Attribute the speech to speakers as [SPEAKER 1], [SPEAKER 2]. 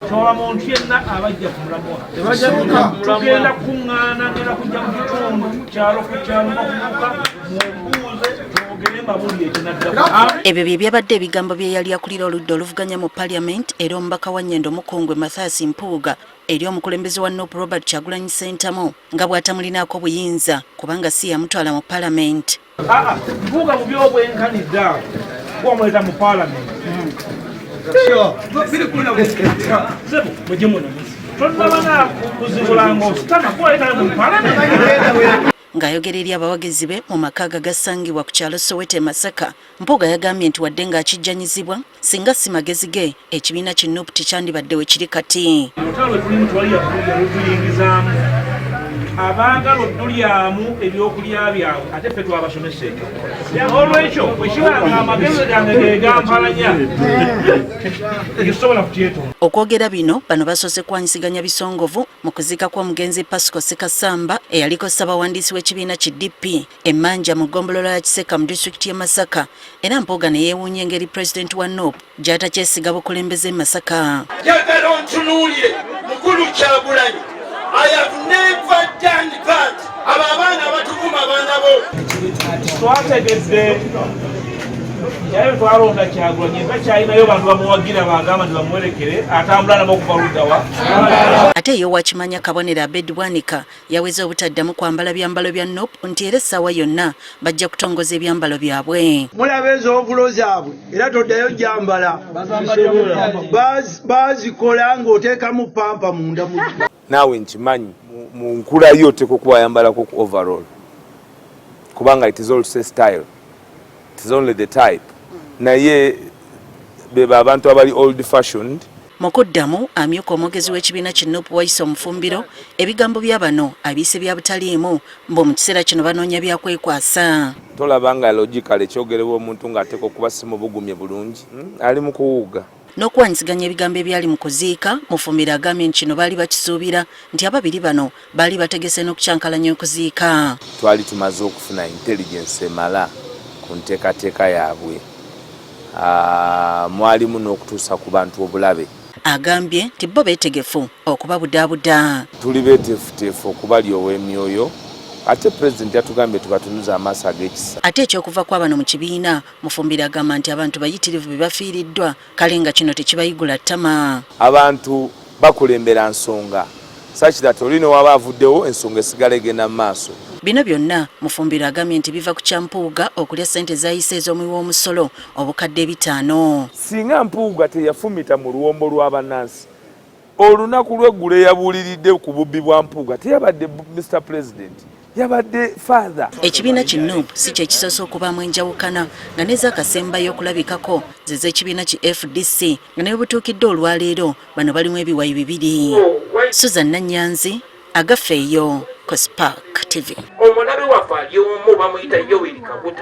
[SPEAKER 1] Chola muntu yenna abajja ku mulamwa. Tugenda kuŋŋaana ngenda kujja mu kitundu kyalo ku kyalo okubuuka mubuuze twogere mabuli ekinadda.
[SPEAKER 2] Ebyo bye byabadde ebigambo bye yali akulira oludda oluvuganya mu Parliament era omubaka wa Nnyendo Mukongwe Mathias Mpuuga eri omukulembeze wa Nope Robert Kyagulanyi Ssentamu nga bw'atamulinaako buyinza kubanga si yamutwala mu Parliament.
[SPEAKER 1] Mpuuga mu by'obwenkanidde awo bw'omuleta mu Parliament.
[SPEAKER 2] Ng'ayogera eri abawagizi be mu maka agasangibwa ku kyalo Soweto e Masaka, Mpuuga yagambye nti wadde ng'akijjanyizibwa singa si magezi ge ekibiina ki Nuupu tekyandibadde we kiri kati.
[SPEAKER 1] Abaagala oddulyamu ebyokulya byabwe ate ffe twabasomesa ekyo. Olw'ekyo bwe kibanga amagezi gange ge gampalanya tekisobola kukyetoola.
[SPEAKER 2] Okwogera bino bano basoose kwanyisiganya bisongovu mu kuziika kw'omugenzi Pascal Ssekasamba eyaliko ssabawandiisi w'ekibiina ki DP emmanja mu ggombolola ya Kiseka mu disitulikiti y'e Masaka era Mpuuga ne yeewuunya engeri pulezidenti wa Nuupu gy'atakyesiga bukulembeze e Masaka.
[SPEAKER 3] Njagala ontunuulire mukulu Kyagulanyi. I have never done that. Ababana abatuvuma abaana bo.
[SPEAKER 1] Twategedde yayo twalonda Kyagulanyi nga kyalinayo bantu bamuwagira bagamba nti bamuwerekere atambula nabo okuva ludda wa.
[SPEAKER 2] Ate ye Wakimanya Kabonero Abed Bwanika yaweza obutaddamu kwambala byambalo bya Nuupu nti era essaawa yonna bajja kutongoza ebyambalo byabwe.
[SPEAKER 4] Mulaba ezovulo zaabwe era toddayo gyambala bazikola ng'oteekamu pampa munda mu
[SPEAKER 5] naawe nkimanyi mu nkula yo oteekwa okuba wayambalako ku overall kubanga it is also style, it is only the type. Naye beba abantu abali old fashioned.
[SPEAKER 2] Mu kuddamu amyuka omwogezi w'ekibiina ki Nuupu Wayiso Mufumbiro ebigambo bya bano abiise bya butaliimu mbu mu kiseera kino banoonya byakwekwasa.
[SPEAKER 5] Tolaba nga logical ekyogerebwa omuntu ng'ateeka okuba si mu bugumye bulungi ali mu kuwuga.
[SPEAKER 2] N'okwanyisiganya ebigambo ebyali mu kuziika Mufumbiro agambye nti kino baali bakisuubira nti ababiri bano baali bategese n'okukyankalanya okuziika.
[SPEAKER 5] Twali tumaze okufuna intelligence emala ku nteekateeka yaabwe mwalimu n'okutuusa ku bantu obulabe.
[SPEAKER 2] Agambye nti bo beetegefu okuba budaabuda.
[SPEAKER 5] Tuli beeteefuteefu okubali ow'emyoyo ate pulezidenti yatugambye tubatunuza amaaso ag'ekisa.
[SPEAKER 2] Ate ekyokuva kwa bano mu kibiina Mufumbiro agamba nti abantu bayitirivu be bafiiriddwa kale nga kino tekibayigula ttama.
[SPEAKER 5] Abantu bakulembera nsonga such that oli ne waba avuddewo ensonga esigala egenda mu maaso.
[SPEAKER 2] Bino byonna Mufumbiro agambye nti biva ku kya Mpuuga okulya ssente z'ayise ez'omuwi w'omusolo obukadde 5.
[SPEAKER 5] Singa Mpuuga teyafumita mu luwombo lw'abannansi olunaku lw'eggulo eyabuuliridde ku bubbi bwa Mpuuga teyabadde Mr. President, yabadde father.
[SPEAKER 2] Ekibiina ki Nuupu si kye kisoose okubaamu enjawukana nga n'ez'akasembayo okulabikako ze z'ekibiina ki FDC nga naye butuukidde olwaleero bano balimu ebiwayi 2. Susan Nanyanzi agafeeyo ku Spark TV.
[SPEAKER 3] Omulabe waffe ali omu bamuyita Yoweri Kaguta.